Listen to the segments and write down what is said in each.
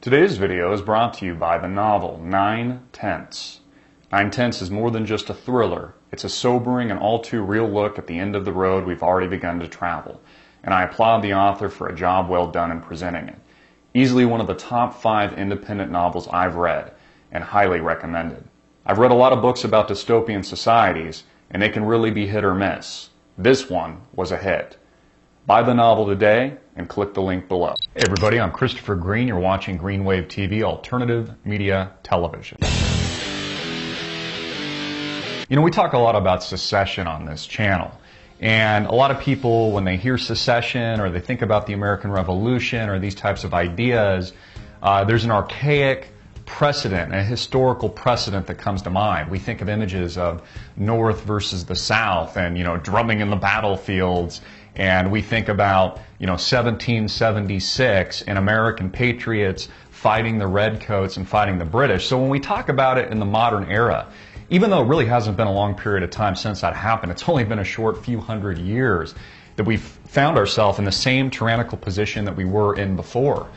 Today's video is brought to you by the novel Nine Tenths. Nine Tenths is more than just a thriller. It's a sobering and all too real look at the end of the road we've already begun to travel, and I applaud the author for a job well done in presenting it. Easily one of the top 5 independent novels I've read, and highly recommended. I've read a lot of books about dystopian societies, and they can really be hit or miss. This one was a hit. Buy the novel today and click the link below. Hey everybody, I'm Christopher Green. You're watching Greenwave TV, alternative media television. You know, we talk a lot about secession on this channel. And a lot of people, when they hear secession or they think about the American Revolution or these types of ideas, there's an archaic precedent, a historical precedent that comes to mind. We think of images of North versus the South and, drumming in the battlefields. And we think about, 1776 and American patriots fighting the Redcoats and fighting the British. So when we talk about it in the modern era, even though it really hasn't been a long period of time since that happened, it's only been a short few hundred years that we've found ourselves in the same tyrannical position that we were in before.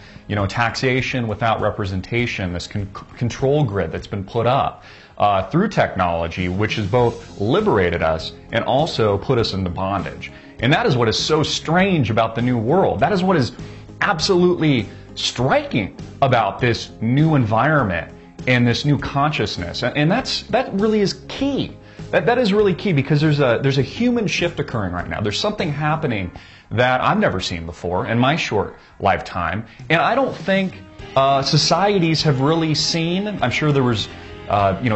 Taxation without representation, this control grid that's been put up through technology, which has both liberated us and also put us into bondage. And that is what is so strange about the new world. That is what is absolutely striking about this new environment and this new consciousness. And that really is key. That is really key because there's a human shift occurring right now. There's something happening that I've never seen before in my short lifetime. And I don't think societies have really seen. I'm sure there was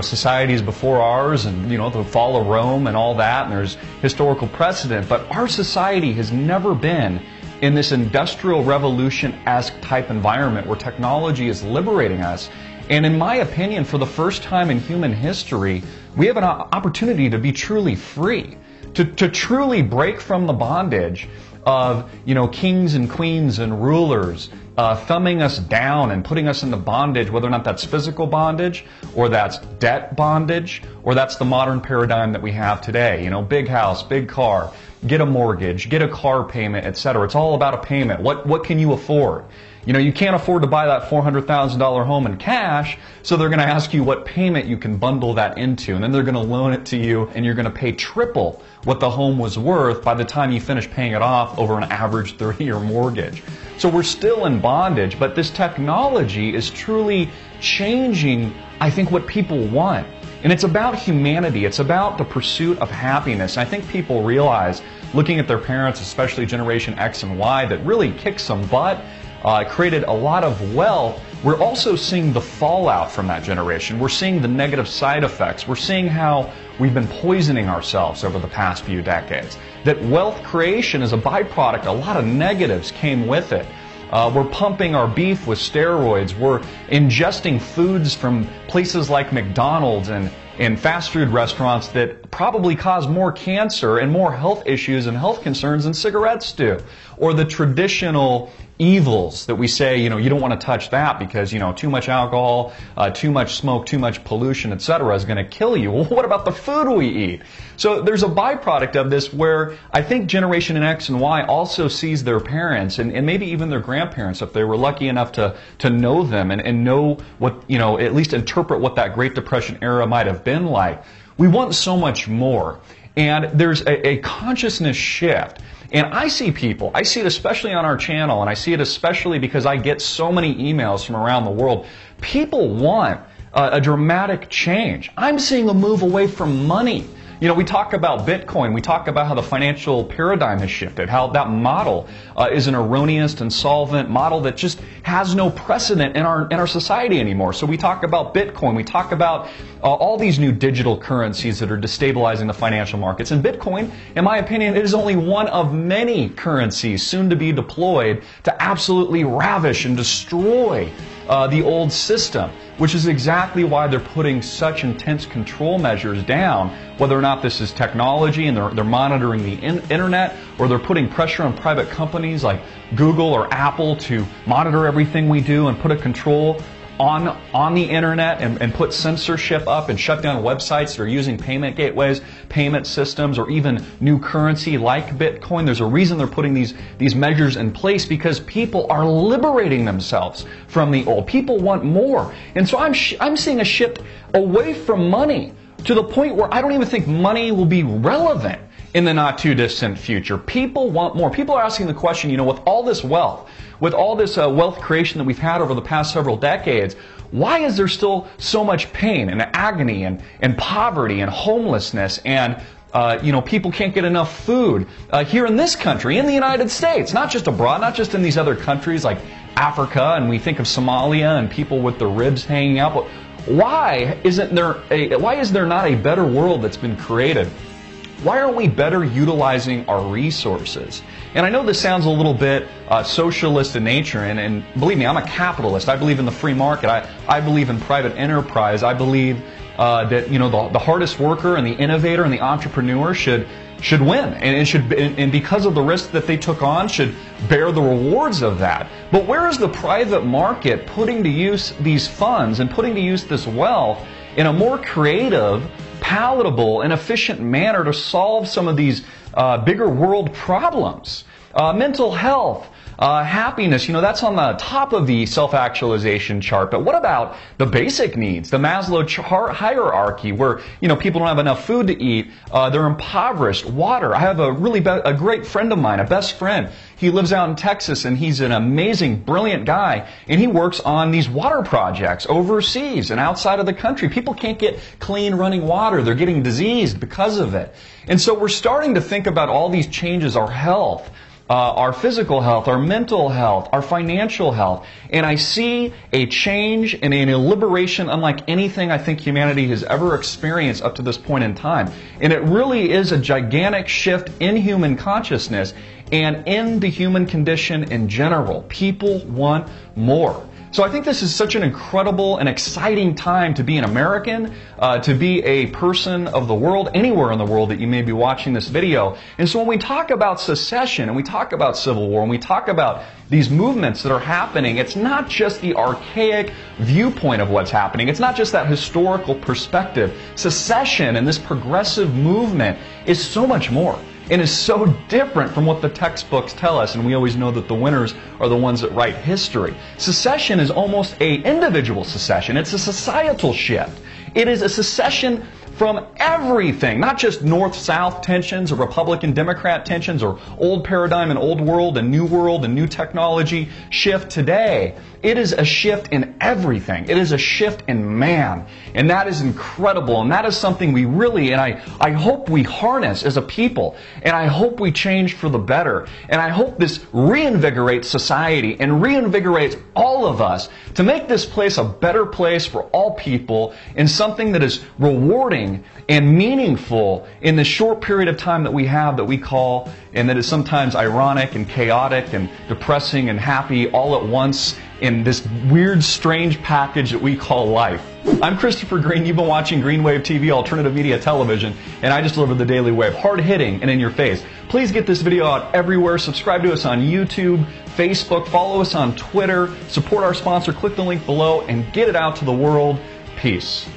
societies before ours and, the fall of Rome and all that, and there's historical precedent, but our society has never been in this industrial revolution-esque type environment where technology is liberating us. And in my opinion, for the first time in human history, we have an opportunity to be truly free, to truly break from the bondage of, kings and queens and rulers thumbing us down and putting us into bondage, whether or not that's physical bondage, or that's debt bondage, or that's the modern paradigm that we have today. Big house, big car, get a mortgage, get a car payment, etc. It's all about a payment. What can you afford? You can't afford to buy that $400,000 home in cash, so they're going to ask you what payment you can bundle that into, and then they're going to loan it to you, and you're going to pay triple what the home was worth by the time you finish paying it off over an average 30-year mortgage. So we're still in bondage, but this technology is truly changing, I think, what people want. And it's about humanity. It's about the pursuit of happiness. I think people realize, looking at their parents, especially Generation X and Y, that really kicked some butt, created a lot of wealth. We're also seeing the fallout from that generation. We're seeing the negative side effects. We're seeing how we've been poisoning ourselves over the past few decades. That wealth creation is a byproduct. A lot of negatives came with it. We're pumping our beef with steroids. We're ingesting foods from places like McDonald's and fast food restaurants that probably cause more cancer and more health issues and health concerns than cigarettes do. Or the traditional evils that we say, you don't want to touch that because, too much alcohol, too much smoke, too much pollution, etc. is going to kill you. Well, what about the food we eat? So there's a byproduct of this where I think Generation X and Y also sees their parents and maybe even their grandparents, if they were lucky enough to know them and know what, at least interpret what that Great Depression era might have been like. We want so much more. And there's a consciousness shift. And I see people, I see it especially on our channel, and I see it especially because I get so many emails from around the world. People want a dramatic change. I'm seeing a move away from money. We talk about Bitcoin. We talk about how the financial paradigm has shifted, how that model is an erroneous and solvent model that just has no precedent in our society anymore. So we talk about Bitcoin. We talk about all these new digital currencies that are destabilizing the financial markets. And Bitcoin, in my opinion, it is only one of many currencies soon to be deployed to absolutely ravish and destroy the old system, which is exactly why they're putting such intense control measures down, whether or not this is technology and they're monitoring the internet, or they're putting pressure on private companies like Google or Apple to monitor everything we do and put a control on the internet and put censorship up and shut down websites that are using payment gateways, payment systems, or even new currency like Bitcoin. There's a reason they're putting these measures in place, because people are liberating themselves from the old. People want more. And so I'm seeing a shift away from money to the point where I don't even think money will be relevant in the not too distant future. People want more. People are asking the question, with all this wealth, with all this wealth creation that we've had over the past several decades, why is there still so much pain and agony and poverty and homelessness and people can't get enough food here in this country, in the United States, not just abroad, not just in these other countries like Africa, and we think of Somalia and people with their ribs hanging out. But why is there not a better world that's been created? Why aren't we better utilizing our resources? And I know this sounds a little bit socialist in nature, and believe me, I'm a capitalist. I believe in the free market. I believe in private enterprise. I believe that the hardest worker and the innovator and the entrepreneur should win, and because of the risk that they took on, should bear the rewards of that. But where is the private market putting to use these funds and putting to use this wealth in a more creative, palatable, and efficient manner to solve some of these bigger world problems? Mental health, happiness, that's on the top of the self-actualization chart. But what about the basic needs, the Maslow hierarchy, where people don't have enough food to eat, they're impoverished, water. I have a great friend of mine, a best friend. He lives out in Texas, and he's an amazing, brilliant guy, and he works on these water projects overseas and outside of the country. People can't get clean running water. They're getting diseased because of it. And so we're starting to think about all these changes, our health, our physical health, our mental health, our financial health. And I see a change and a liberation unlike anything I think humanity has ever experienced up to this point in time. And it really is a gigantic shift in human consciousness and in the human condition in general. People want more. So I think this is such an incredible and exciting time to be an American, to be a person of the world, anywhere in the world that you may be watching this video. And so when we talk about secession, and we talk about civil war, and we talk about these movements that are happening, it's not just the archaic viewpoint of what's happening. It's not just that historical perspective. Secession and this progressive movement is so much more, and is so different from what the textbooks tell us, and we always know that the winners are the ones that write history. Secession is almost an individual secession. It's a societal shift. It is a secession from everything, not just North-South tensions or Republican-Democrat tensions or old paradigm and old world and new technology shift today. It is a shift in everything. It is a shift in man. And that is incredible. And that is something we really, and I hope we harness as a people. And I hope we change for the better. And I hope this reinvigorates society and reinvigorates all of us to make this place a better place for all people, and something that is rewarding and meaningful in the short period of time that we have, that we call, and that is sometimes ironic and chaotic and depressing and happy all at once in this weird, strange package that we call life. I'm Christopher Green. You've been watching Green Wave TV, alternative media television, and I just deliver the Daily Wave, hard-hitting and in your face. Please get this video out everywhere. Subscribe to us on YouTube, Facebook, follow us on Twitter, support our sponsor, click the link below, and get it out to the world. Peace.